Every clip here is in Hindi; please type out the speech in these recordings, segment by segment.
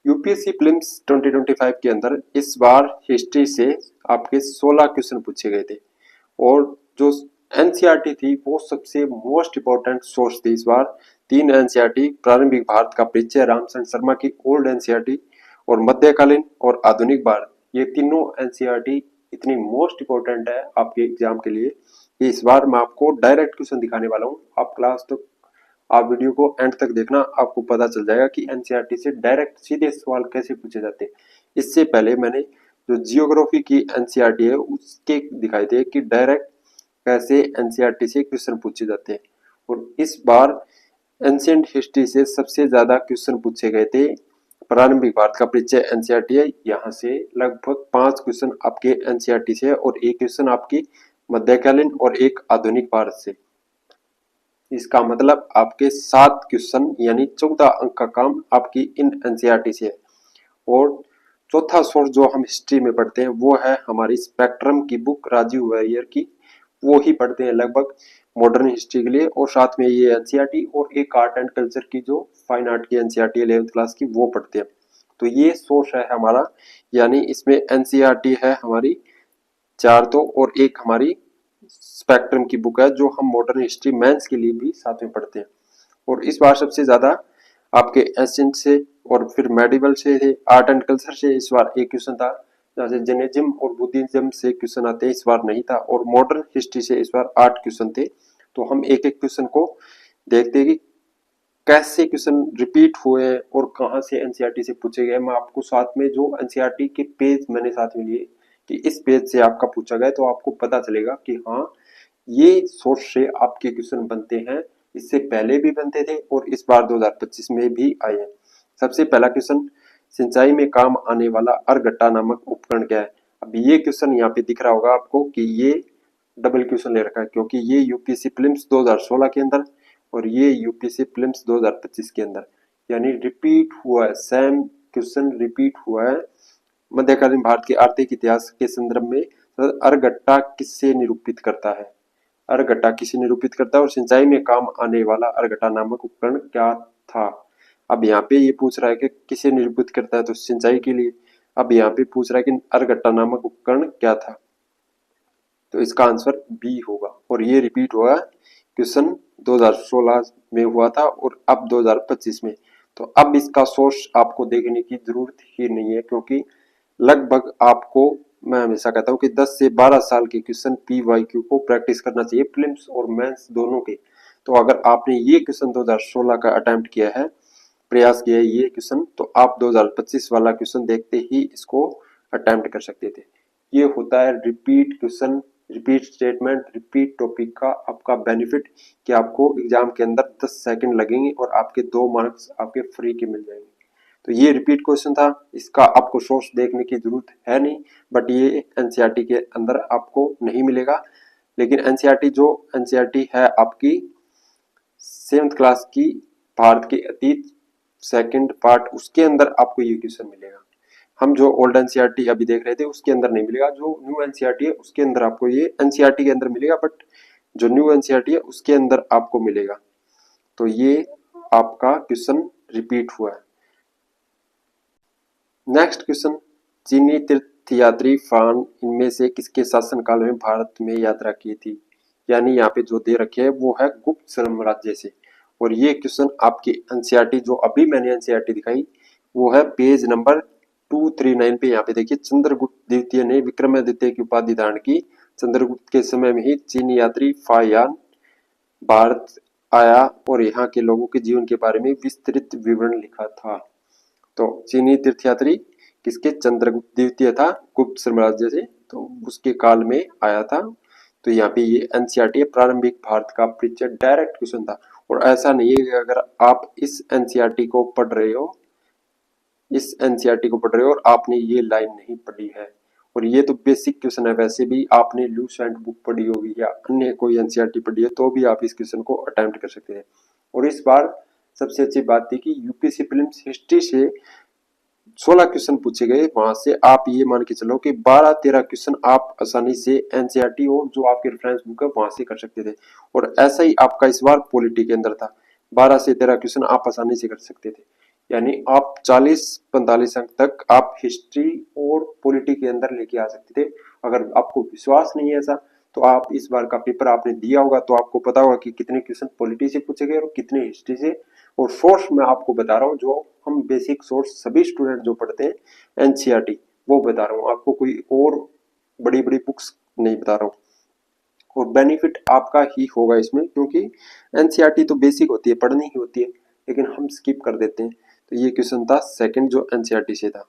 यूपीएससी प्रीलिम्स 2025 के अंदर इस बार हिस्ट्री से आपके 16 क्वेश्चन पूछे गए थे और जो एनसीईआरटी थी वो सबसे मोस्ट इंपॉर्टेंट सोर्स थी। इस बार 3 एनसीईआरटी प्रारंभिक भारत का परिचय रामचंद्र शर्मा की ओल्ड एनसीईआरटी और मध्यकालीन और आधुनिक भारत, ये तीनों एनसीईआरटी इतनी मोस्ट इंपॉर्टेंट है आपके एग्जाम के लिए कि इस बार मैं आपको डायरेक्ट क्वेश्चन दिखाने वाला हूँ। आप क्लास तक आप वीडियो को एंड तक देखना, आपको पता चल जाएगा कि एनसीईआरटी से डायरेक्ट सीधे सवाल कैसे पूछे जाते हैं। इससे पहले मैंने जो जियोग्राफी की एनसीईआरटी है उसके दिखाए थे कि डायरेक्ट कैसे एनसीईआरटी से क्वेश्चन पूछे जाते हैं। और इस बार एंशिएंट हिस्ट्री से सबसे ज्यादा क्वेश्चन पूछे गए थे। प्रारंभिक भारत का परिचय एनसीईआरटी है, यहाँ से लगभग 5 क्वेश्चन आपके एनसीईआरटी से है और एक क्वेश्चन आपकी मध्यकालीन और एक आधुनिक भारत से। इसका मतलब आपके 7 क्वेश्चन यानी 14 अंक का काम आपकी इन एनसीईआरटी से है। और चौथा सोर्स जो हम हिस्ट्री में पढ़ते हैं वो है हमारी स्पेक्ट्रम की बुक राजीव वैरियर की, वो ही पढ़ते हैं लगभग मॉडर्न हिस्ट्री के लिए। और साथ में ये एनसीईआरटी और एक आर्ट एंड कल्चर की जो फाइन आर्ट की एनसीईआरटी 11th क्लास की वो पढ़ते हैं। तो ये सोर्स है हमारा, यानी इसमें एनसीईआरटी है हमारी 4 तो और एक हमारी स्पेक्ट्रम की बुक है जो हम मॉडर्न हिस्ट्री मेंस के लिए भी साथ में पढ़ते हैं। और इस बार सबसे ज्यादा आपके एशियंट से और फिर मेडिवल से थे, आर्ट एंड कल्चर से इस बार एक क्वेश्चन था, जैसे जैनिज्म और बुद्धिज्म से क्वेश्चन आते हैं, इस बार नहीं था। और मॉडर्न हिस्ट्री से इस बार 8 क्वेश्चन थे। तो हम एक एक क्वेश्चन को देखते हैं कि कैसे क्वेश्चन रिपीट हुए और कहाँ से एनसीईआरटी से पूछे गए। मैं आपको साथ में जो एनसीईआरटी के पेज मैंने साथ में लिए कि इस पेज से आपका पूछा गया, तो आपको पता चलेगा कि हाँ ये सोर्स से आपके क्वेश्चन बनते हैं। इससे पहले भी बनते थे और इस बार 2025 में भी आए हैं। सबसे पहला क्वेश्चन, सिंचाई में काम आने वाला अरगट्टा नामक उपकरण क्या है। अब ये क्वेश्चन यहाँ पे दिख रहा होगा आपको कि ये डबल क्वेश्चन ले रखा है, क्योंकि ये यूपीएससी प्रीलिम्स 2016 के अंदर और ये यूपीएससी प्रीलिम्स 2025 के अंदर, यानी रिपीट हुआ है, सेम क्वेश्चन रिपीट हुआ है। मध्यकालीन भारत के आर्थिक इतिहास के संदर्भ में अरगट्टा किससे निरूपित करता है। अरगट्टा किसे निरूपित करता है और सिंचाई में काम आने वाला अरगट्टा नामक उपकरण क्या था। अब यहाँ पे ये पूछ रहा है कि किसे निरूपित करता है, तो सिंचाई के लिए। अब यहाँ पे पूछ रहा है कि अरगट्टा नामक उपकरण क्या था, तो इसका आंसर बी होगा। और ये रिपीट हुआ क्वेश्चन 2016 में हुआ था और अब 2025 में। तो अब इसका सोर्स आपको देखने की जरूरत ही नहीं है, क्योंकि लगभग आपको, मैं हमेशा कहता हूँ कि 10 से 12 साल के क्वेश्चन पीवाईक्यू को प्रैक्टिस करना चाहिए, प्रीलिम्स और मेंस दोनों के। तो अगर आपने ये क्वेश्चन 2016 का अटेम्प्ट किया है, प्रयास किया है ये क्वेश्चन, तो आप 2025 वाला क्वेश्चन देखते ही इसको अटेम्प्ट कर सकते थे। ये होता है repeat question, repeat statement, repeat topic का आपका बेनिफिट कि आपको एग्जाम के अंदर 10 सेकंड लगेंगे और आपके 2 मार्क्स आपके फ्री के मिल जाएंगे। तो ये रिपीट क्वेश्चन था, इसका आपको सोर्स देखने की जरूरत है नहीं, बट ये एनसीईआरटी के अंदर आपको नहीं मिलेगा। लेकिन एनसीईआरटी है आपकी 7th क्लास की भारत के अतीत सेकंड पार्ट, उसके अंदर आपको ये क्वेश्चन मिलेगा। हम जो ओल्ड एनसीईआरटी अभी देख रहे थे उसके अंदर नहीं मिलेगा, जो न्यू एनसीईआरटी है उसके अंदर आपको ये एनसीईआरटी के अंदर मिलेगा, बट जो न्यू एनसीईआरटी है उसके अंदर आपको मिलेगा। तो ये आपका क्वेश्चन रिपीट हुआ है। नेक्स्ट क्वेश्चन, चीनी तीर्थयात्री फान इनमें से किसके शासनकाल में भारत में यात्रा की थी। यानी यहाँ पे जो दे रखे है वो है गुप्त साम्राज्य से। और ये क्वेश्चन आपकी एनसीईआरटी जो अभी मैंने एनसीईआरटी दिखाई वो है पेज नंबर 239 पे। यहाँ पे देखिए, चंद्रगुप्त द्वितीय ने विक्रमादित्य की उपाधि धारण की। चंद्रगुप्त के समय में ही चीनी यात्री फायान भारत आया और यहाँ के लोगों के जीवन के बारे में विस्तृत विवरण लिखा था। तो चीनी तीर्थयात्री किसके, चंद्रगुप्त द्वितीय था, गुप्त साम्राज्य से, तो उसके काल में आया था। तो यहाँ पे ये एनसीईआरटी प्रारंभिक भारत का परिचय डायरेक्ट क्वेश्चन था। और ऐसा नहीं है कि अगर आप इस एनसीईआरटी को पढ़ रहे हो, इस एनसीईआरटी को पढ़ रहे हो और आपने ये लाइन नहीं पढ़ी है, और ये तो बेसिक क्वेश्चन है, वैसे भी आपने लूसेंट बुक पढ़ी होगी या अन्य कोई एनसीईआरटी पढ़ी है तो भी आप इस क्वेश्चन को अटेम्प्ट कर सकते हैं। और इस बार सबसे अच्छी बात थी कि यूपीएससी प्रीलिम्स हिस्ट्री से 16 क्वेश्चन पूछे गए, वहां से आप ये मान के चलो कि 12-13 क्वेश्चन आप आसानी से एनसीईआरटी और जो आपके रेफरेंस बुक है वहां से कर सकते थे। और ऐसा ही आपका इस बार पॉलिटी के अंदर था, 12 से 13 क्वेश्चन आप आसानी से कर सकते थे। यानी आप 40-45 अंक तक आप हिस्ट्री और पॉलिटी के अंदर लेके आ सकते थे। अगर आपको विश्वास नहीं है ऐसा, तो आप इस बार का पेपर आपने दिया होगा तो आपको पता होगा कि कितने क्वेश्चन पॉलिटी से पूछे गए और कितने हिस्ट्री से। और सोर्स मैं आपको बता रहा हूँ, जो हम बेसिक सोर्स सभी स्टूडेंट जो पढ़ते हैं एनसीईआरटी, वो बता रहा हूँ आपको, कोई और बड़ी बड़ी बुक्स नहीं बता रहा हूँ। और बेनिफिट आपका ही होगा इसमें, क्योंकि एनसीईआरटी तो बेसिक होती है, पढ़नी ही होती है, लेकिन हम स्किप कर देते हैं। तो ये क्वेश्चन था सेकंड जो एनसीईआरटी से था।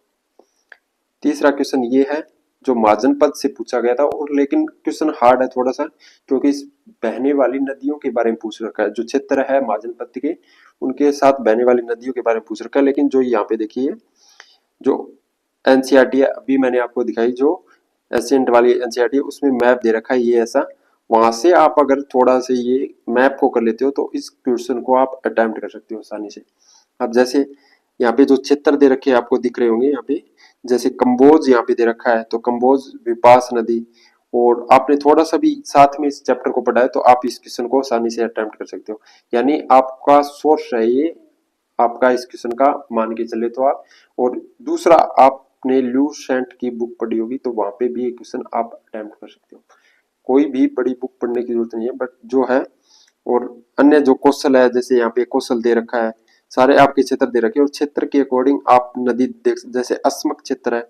तीसरा क्वेश्चन ये है जो महाजन पद से पूछा गया था, और लेकिन क्वेश्चन हार्ड है थोड़ा सा, क्योंकि इस बहने वाली नदियों के बारे में पूछ रखा है। जो क्षेत्र है महाजन पद के, उनके साथ बहने वाली नदियों के बारे में पूछ रखा है। लेकिन जो यहाँ पे देखिए, जो एनसीईआरटी है अभी मैंने आपको दिखाई, जो एशियंट वाली एनसीईआरटी है, उसमें मैप दे रखा है ये ऐसा। वहां से आप अगर थोड़ा से ये मैप को कर लेते हो तो इस क्वेश्चन को आप अटेम्प्ट कर सकते हो आसानी से। अब जैसे यहाँ पे जो क्षेत्र दे रखे हैं आपको दिख रहे होंगे यहाँ पे, जैसे कंबोज यहाँ पे दे रखा है, तो कंबोज विपास नदी, और आपने थोड़ा सा भी साथ में इस चैप्टर को पढ़ा है तो आप इस क्वेश्चन को आसानी से अटेम्प्ट कर सकते हो। यानी आपका सोर्स है ये, आपका इस क्वेश्चन का मान के चले तो आप। और दूसरा, आपने ल्यूसेंट की बुक पढ़ी होगी तो वहां पे भी ये क्वेश्चन आप अटेम्प्ट कर सकते हो। कोई भी बड़ी बुक पढ़ने की जरूरत नहीं है, बट जो है, और अन्य जो कौशल है, जैसे यहाँ पे कौशल दे रखा है, सारे आपके क्षेत्र दे रखे हैं, और क्षेत्र के अकॉर्डिंग आप नदी देख, जैसे अस्मक क्षेत्र है,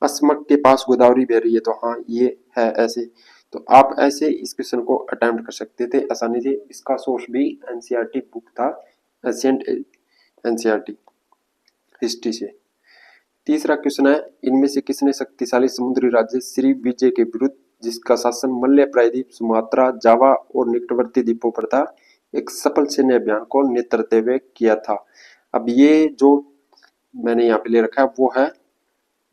अस्मक के पास गोदावरी बह रही है, तो हाँ ये है ऐसे। तो आप ऐसे इस क्वेश्चन को अटेम्प्ट कर सकते थे आसानी से। इसका सोर्स भी एनसीईआरटी बुक था, एशियंट एनसीईआरटी हिस्ट्री से। तीसरा क्वेश्चन है, इनमें से किसने शक्तिशाली समुद्री राज्य श्री विजय के विरुद्ध, जिसका शासन मलय प्रायद्वीप, सुमात्रा, जावा और निकटवर्ती द्वीपों पर था, एक सफल सैन्य अभियान को नेतृत्व में किया था। अब ये जो मैंने यहाँ पे ले रखा है वो है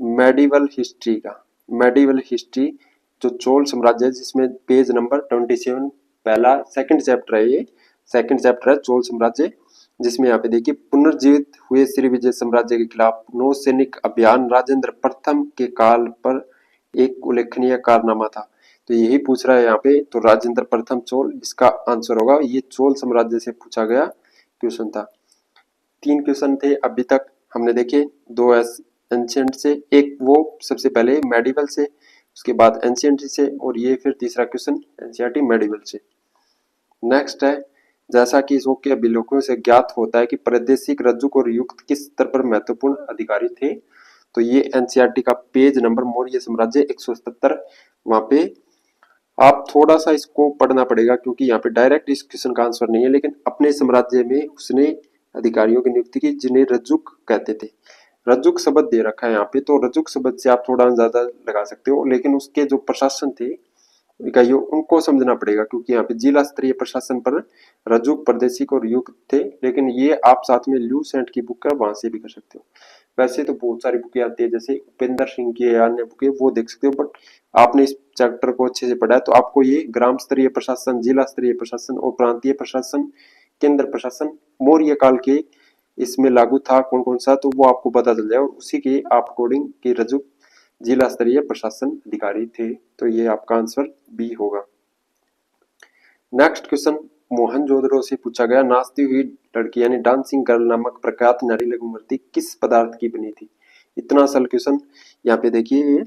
मेडिवल हिस्ट्री का। मेडिवल हिस्ट्री जो चोल साम्राज्य है, जिसमें पेज नंबर 27 पहला सेकंड चैप्टर है, ये सेकंड चैप्टर है चोल साम्राज्य, जिसमें यहाँ पे देखिए पुनर्जीवित हुए श्री विजय साम्राज्य के खिलाफ नौसैनिक अभियान राजेंद्र प्रथम के काल पर एक उल्लेखनीय कारनामा था। तो यही पूछ रहा है यहाँ पे, तो राजेंद्र प्रथम चोल इसका आंसर होगा। ये चोल साम्राज्य से पूछा गया क्वेश्चन था। 3 क्वेश्चन थे अभी तक हमने देखे, 2 एंशियंट से, एक वो सबसे पहले मेडिवल से, उसके बाद एंशियंट से, और ये फिर तीसरा क्वेश्चन एनसीईआरटी मेडिवल से। नेक्स्ट है, जैसा कि शोक के अभिलेखों से ज्ञात होता है कि प्रादेशिक रज्जुक और युक्त किस स्तर पर महत्वपूर्ण अधिकारी थे। तो ये एनसीईआरटी का पेज नंबर मौर्य साम्राज्य 177, वहां पे आप थोड़ा सा इसको पढ़ना पड़ेगा, क्योंकि यहाँ पे डायरेक्ट इस क्वेश्चन का आंसर नहीं है, लेकिन अपने साम्राज्य में उसने अधिकारियों की नियुक्ति की जिन्हें रज्जुक कहते थे। रज्जुक शब्द दे रखा है यहाँ पे, तो रज्जुक शब्द से आप थोड़ा ज्यादा लगा सकते हो, लेकिन उसके जो प्रशासन थे इकाइयों, उनको समझना पड़ेगा, क्योंकि यहाँ पे जिला स्तरीय प्रशासन पर रज्जुक, प्रादेशिक और युक्त थे। लेकिन ये आप साथ में ल्यूसेंट की बुक है, वहां से भी कर सकते हो। वैसे तो बहुत सारी बुकें आती है, जैसे उपेंद्र सिंह की अन्य बुकें, वो देख सकते हो, बट आपने इस चैप्टर को अच्छे से पढ़ा है तो आपको ये ग्राम स्तरीय प्रशासन, जिला स्तरीय प्रशासन और प्रांतीय प्रशासन, केंद्र प्रशासन मौर्य काल के इसमें लागू था कौन कौन सा, तो वो आपको पता चल जाए, और उसी के आप अकॉर्डिंग की रज्जुक जिला स्तरीय प्रशासन अधिकारी थे। तो ये आपका आंसर बी होगा। नेक्स्ट क्वेश्चन मोहनजोदड़ो से पूछा गया, नाचती हुई लड़की यानी डांसिंग गर्ल नामक प्रख्यात नारी लघु मूर्ति किस पदार्थ की बनी थी। इतना सल क्वेश्चन। यहाँ पे देखिए ये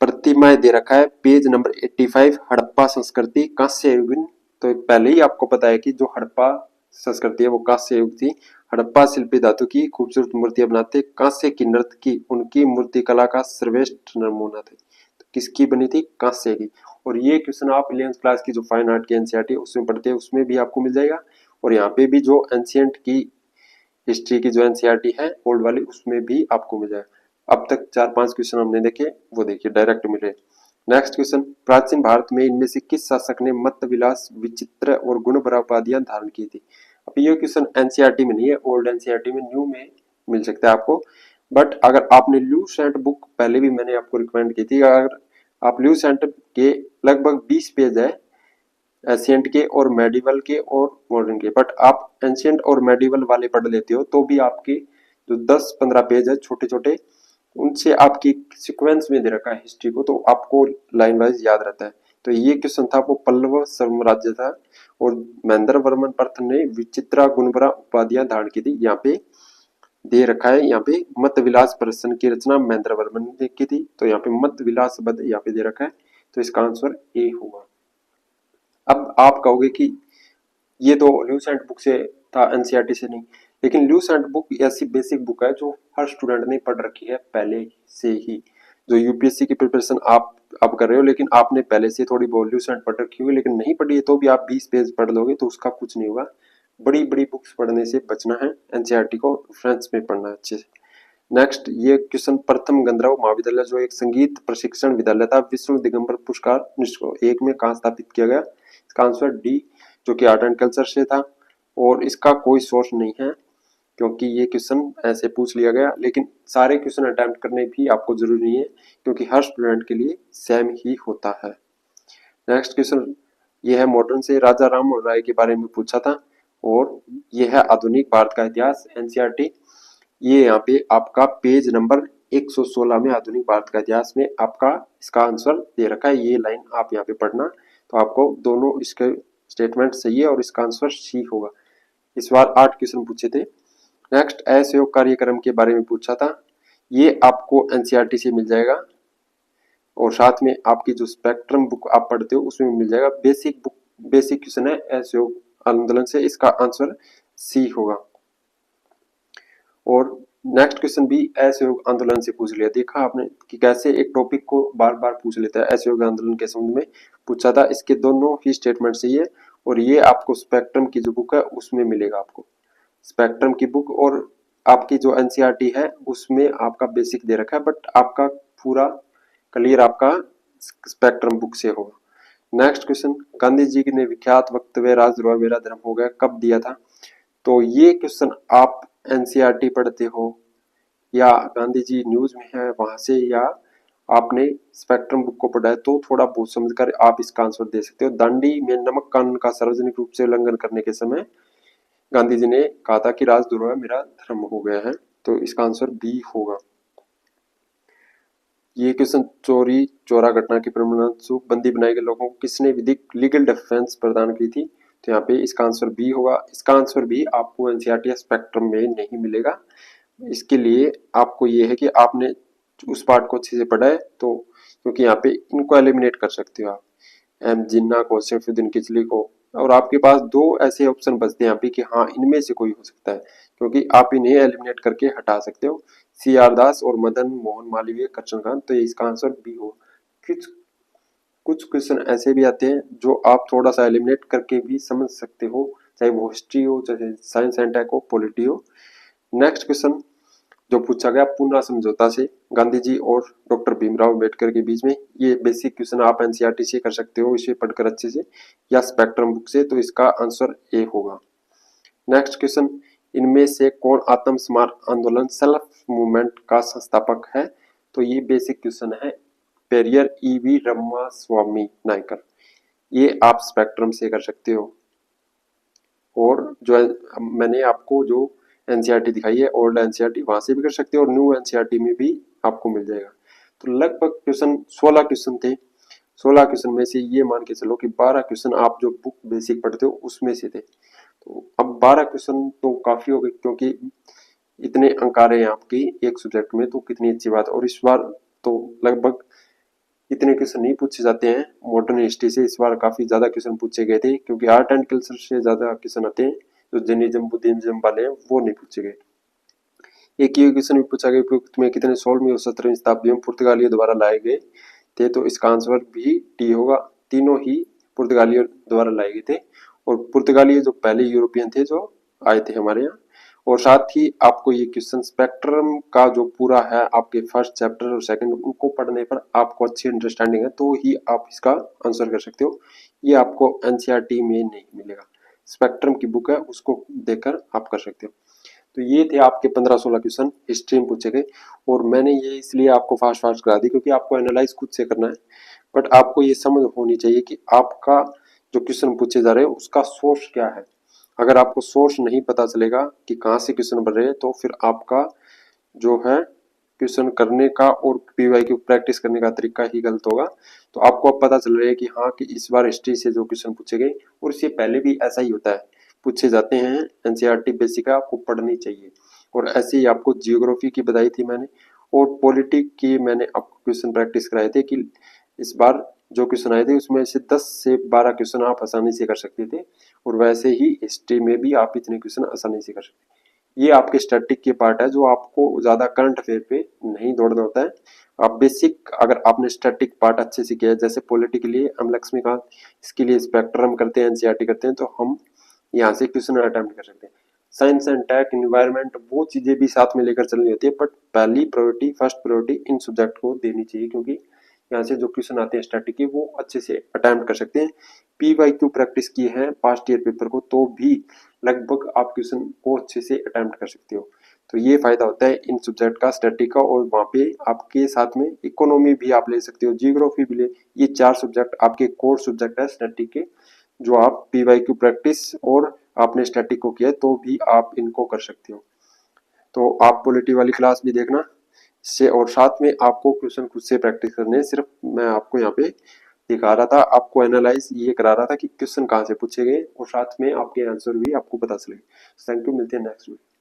प्रतिमाएं दे रखा है, पेज नंबर 85, हड़प्पा संस्कृति कांस्य युगीन। तो पहले ही आपको पता है कि जो हड़प्पा संस्कृति है वो कांस्य युग थी। हड़प्पा शिल्पी धातु की खूबसूरत मूर्तियां बनाते, कांस्य की नृत्य की उनकी मूर्ति कला का सर्वश्रेष्ठ नमूना थे। तो किसकी बनी थी, कांस्य की। और ये क्वेश्चन आप 11th क्लास की जो फाइन आर्ट की एनसीईआरटी उसमें पढ़ते हैं, उसमें भी आपको मिल जाएगा। और यहाँ पे भी जो एंशियंट की हिस्ट्री की जो एनसीईआरटी है ओल्ड वाली, उसमें भी आपको मिल जाएगा। अब तक 4-5 क्वेश्चन हमने देखे, वो देखिए डायरेक्ट मिले। नेक्स्ट क्वेश्चन, प्राचीन भारत में इनमें से किस शासक ने मत विलास, विचित्र और गुण भरा उपाधियां धारण की थी। अब ये क्वेश्चन एनसीईआरटी में नहीं है, ओल्ड एनसीईआरटी में न्यू में मिल सकता है आपको। बट अगर आपने ल्यूसेंट बुक पहले भी मैंने आपको रिकमेंड की थी, अगर आप ल्यूसेंट के लगभग 20 पेज है एशियंट के और मेडिवल के और मॉडर्न के, बट आप एंशियंट और मेडिवल वाले पढ़ लेते हो तो भी आपके जो 10-15 पेज है छोटे छोटे, उनसे आपकी सीक्वेंस में दे रखा है हिस्ट्री को, तो आपको लाइन वाइज याद रहता है। तो ये क्वेश्चन था वो पल्लव साम्राज्य था और महेंद्र वर्मन प्रथम ने विचित्रा गुणवरा उपाधियां धारण की थी। यहाँ पे दे रखा है, यहाँ पे मत विलास प्रश्न की रचना महेंद्र वर्मन ने की थी। तो यहाँ पे मत विलास शब्द यहाँ पे दे रखा है, तो इसका आंसर ए होगा। अब आप कहोगे कि ये तो ल्यूसेंट बुक से था, एनसीईआरटी से नहीं, लेकिन ल्यूसेंट बुक ऐसी बेसिक बुक है जो हर स्टूडेंट ने पढ़ रखी है पहले से ही। जो यूपीएससी की प्रिपरेशन आप कर रहे हो, लेकिन आपने पहले से थोड़ी बहुत ल्यूसेंट पढ़ रखी होगी, लेकिन नहीं पढ़ी है तो भी आप 20 पेज पढ़ लोगे तो उसका कुछ नहीं होगा। बड़ी बड़ी बुक्स पढ़ने से बचना है, एनसीईआरटी को रेफरेंस में पढ़ना है अच्छे से। नेक्स्ट ये क्वेश्चन, प्रथम गंधर्व महाविद्यालय जो एक संगीत प्रशिक्षण विद्यालय था विष्णु दिगंबर पुरस्कार 1901 में कहाँ स्थापित किया गया? इसका आंसर डी, जो कि आर्ट एंड कल्चर से था। और इसका कोई सोर्स नहीं है क्योंकि ये क्वेश्चन ऐसे पूछ लिया गया, लेकिन सारे क्वेश्चन अटेम्प्ट करने भी आपको जरूरी नहीं है क्योंकि हर स्टूडेंट के लिए सेम ही होता है। नेक्स्ट क्वेश्चन ये है मॉडर्न से, राजा राम मोहन राय के बारे में पूछा था और ये है आधुनिक भारत का इतिहास, एनसीईआरटी। ये यहाँ पे आपका पेज नंबर 116 में आधुनिक भारत का इतिहास में आपका इसका आंसर दे रखा है। ये लाइन आप यहाँ पे पढ़ना, तो आपको दोनों इसके स्टेटमेंट सही है और इसका आंसर सी होगा। इस बार 8 क्वेश्चन पूछे थे। नेक्स्ट असहयोग कार्यक्रम के बारे में पूछा था, ये आपको एनसीईआरटी से मिल जाएगा और साथ में आपकी जो स्पेक्ट्रम बुक आप पढ़ते हो उसमें मिल जाएगा। बेसिक क्वेश्चन है असहयोग आंदोलन से, इसका आंसर सी होगा। और नेक्स्ट क्वेश्चन भी असहयोग आंदोलन से पूछ लिया, देखा आपने कि कैसे एक टॉपिक को बार बार पूछ लेता है। असहयोग आंदोलन के संबंध में पूछा था, इसके दोनों ही स्टेटमेंट सही है और ये आपको स्पेक्ट्रम की जो बुक है उसमें मिलेगा। आपको स्पेक्ट्रम की बुक और आपकी जो एनसीईआरटी है उसमें आपका बेसिक दे रखा है, बट आपका पूरा क्लियर आपका स्पेक्ट्रम बुक से होगा। नेक्स्ट क्वेश्चन, गांधी जी ने विख्यात वक्तव्य राजद्रोह मेरा धर्म हो गया कब दिया था? तो ये क्वेश्चन आप एनसीईआरटी पढ़ते हो या गांधी जी न्यूज में है वहां से, या आपने स्पेक्ट्रम बुक को पढ़ा है, तो थोड़ा बहुत समझकर आप इसका आंसर दे सकते हो। दांडी में नमक कानून का सार्वजनिक रूप से उल्लंघन करने के समय गांधी जी ने कहा था कि राजद्रोह मेरा धर्म हो गया है, तो इसका आंसर बी होगा। ये क्वेश्चन, चोरी चोरा घटना के परिणामस्वरूप बंदी बनाए गए लोगों को किसने विधिक लीगल डिफेंस प्रदान की थी? तो यहाँ पे इसका आंसर बी होगा। इसका आंसर भी आपको एनसीईआरटी या स्पेक्ट्रम में नहीं मिलेगा। इसके लिए आपको ये है कि आपने उस पार्ट को अच्छे से पढ़ा है, तो क्योंकि यहाँ पे इनको एलिमिनेट कर सकते हो आप, एम जिन्ना को, सैफुद्दीन किचली को, और आपके पास दो ऐसे ऑप्शन बचते हैं यहाँ पे कि हाँ इनमें से कोई हो सकता है, क्योंकि आप इन्हें एलिमिनेट करके हटा सकते हो, सी आर दास और मदन मोहन मालवीय, करचनकांत। तो इसका आंसर बी हो। कुछ क्वेश्चन ऐसे भी आते हैं जो आप थोड़ा सा एलिमिनेट करके भी समझ सकते हो, चाहे वो हिस्ट्री हो, चाहे साइंस एंड टेक हो, पॉलिटी हो। नेक्स्ट क्वेश्चन जो पूछा गया, पूना समझौता से गांधी जी और डॉक्टर भीमराव अम्बेडकर के बीच में, ये बेसिक क्वेश्चन आप एनसीईआरटी से कर सकते हो इसे पढ़कर अच्छे से, या स्पेक्ट्रम बुक से, तो इसका आंसर ए होगा। नेक्स्ट क्वेश्चन, इनमें से कौन आत्म सम्मान आंदोलन सेल्फ मूवमेंट का संस्थापक है? तो ये बेसिक क्वेश्चन है, पेरियर ईवी रामास्वामी नायकर। ये आप स्पेक्ट्रम से कर सकते हो। और जो मैंने आपको जो एनसीईआरटी दिखाई है ओल्ड एनसीईआरटी, वहां से भी कर सकते हो और न्यू एनसीईआरटी में भी आपको मिल जाएगा। तो लगभग क्वेश्चन 16 क्वेश्चन थे। 16 क्वेश्चन में से ये मान के चलो कि 12 क्वेश्चन आप जो बुक बेसिक पढ़ते हो उसमें से थे। तो अब 12 क्वेश्चन तो काफी हो गए, क्योंकि इतने अंक आ रहे हैं आपके एक सब्जेक्ट में, तो कितनी अच्छी बात। और इस बार तो लगभग इतने क्वेश्चन नहीं पूछे जाते हैं मॉडर्न हिस्ट्री से, इस बार काफी ज्यादा क्वेश्चन पूछे गए थे, क्योंकि आर्ट एंड कल्चर से ज्यादा क्वेश्चन आते हैं। जो जर्नलिज्म बुद्धिज्म वाले हैं वो नहीं पूछे गए। एक ये क्वेश्चन भी पूछा गया में कितने 16वीं और 17वीं शताब्दी में पुर्तगालियों द्वारा लाए गए थे? तो इसका आंसर भी डी होगा। तीनों ही पुर्तगालियों द्वारा लाए गए थे, और पुर्तगाली जो पहले यूरोपियन थे जो आए थे हमारे यहाँ। और साथ ही आपको ये क्वेश्चन स्पेक्ट्रम का जो पूरा है आपके फर्स्ट चैप्टर और सेकंड, उनको पढ़ने पर आपको अच्छी अंडरस्टैंडिंग है तो ही आप इसका आंसर कर सकते हो। ये आपको एनसीईआरटी में नहीं मिलेगा। स्पेक्ट्रम की बुक है उसको देखकर आप कर सकते हो। तो ये थे आपके 15-16 क्वेश्चन हिस्ट्री में पूछे गए, और मैंने ये इसलिए आपको फास्ट फास्ट करा दी क्योंकि आपको एनालाइज खुद से करना है। बट आपको ये समझ होनी चाहिए कि आपका जो क्वेश्चन पूछे जा रहे हैं उसका सोर्स क्या है। अगर आपको सोर्स नहीं पता चलेगा कि कहाँ से क्वेश्चन बन रहे हैं, तो फिर आपका जो है क्वेश्चन करने का और पीवाईक्यू प्रैक्टिस करने का तरीका ही गलत होगा। तो आपको अब पता चल रहा है कि हाँ कि इस बार हिस्ट्री से जो क्वेश्चन पूछे गए और इससे पहले भी ऐसा ही होता है, पूछे जाते हैं। एनसीईआरटी बेसिक आपको पढ़नी चाहिए। और ऐसे ही आपको जियोग्राफी की बताई थी मैंने, और पॉलिटिक की मैंने आपको क्वेश्चन प्रैक्टिस कराए थे कि इस बार जो क्वेश्चन आए थे उसमें से 10 से 12 क्वेश्चन आप आसानी से कर सकते थे, और वैसे ही हिस्ट्री में भी आप इतने क्वेश्चन आसानी से कर सकते हैं। ये आपके स्टैटिक के पार्ट है जो आपको ज्यादा करंट अफेयर पे नहीं दौड़ना होता है। आप बेसिक अगर आपने स्टैटिक पार्ट अच्छे से किया है, जैसे पॉलिटी के लिए हम लक्ष्मीकांत, इसके लिए स्पेक्ट्रम करते हैं, एनसीईआरटी करते हैं, तो हम यहाँ से क्वेश्चन अटेम्प्ट कर सकते हैं। साइंस एंड टेक, इन्वायरमेंट, वो चीजें भी साथ में लेकर चलनी होती है, बट पहली प्रायोरिटी, फर्स्ट प्रायोरिटी इन सब्जेक्ट को देनी चाहिए, क्योंकि यहाँ से जो क्वेश्चन आते हैं स्टैटिक के वो अच्छे से अटेम्प्ट कर सकते हैं। पीवाईक्यू प्रैक्टिस की है पास्ट ईयर पेपर को तो भी लगभग आप क्वेश्चन को अच्छे से अटेम्प्ट कर सकते हो। तो ये फायदा होता है इन सब्जेक्ट का, स्टैटिक का, और वहाँ पे आपके साथ में इकोनॉमी भी आप ले सकते हो, जियोग्राफी भी ले। ये 4 सब्जेक्ट आपके कोर सब्जेक्ट है स्टैटिक के, जो आप पीवाईक्यू प्रैक्टिस और आपने स्टैटिक को किया तो भी आप इनको कर सकते हो। तो आप पॉलिटी वाली क्लास भी देखना से, और साथ में आपको क्वेश्चन खुद से प्रैक्टिस करने हैं। सिर्फ मैं आपको यहाँ पे दिखा रहा था, आपको एनालाइज ये करा रहा था कि क्वेश्चन कहाँ से पूछे गए, और साथ में आपके आंसर भी आपको पता चले। थैंक यू, मिलते हैं नेक्स्ट वीडियो।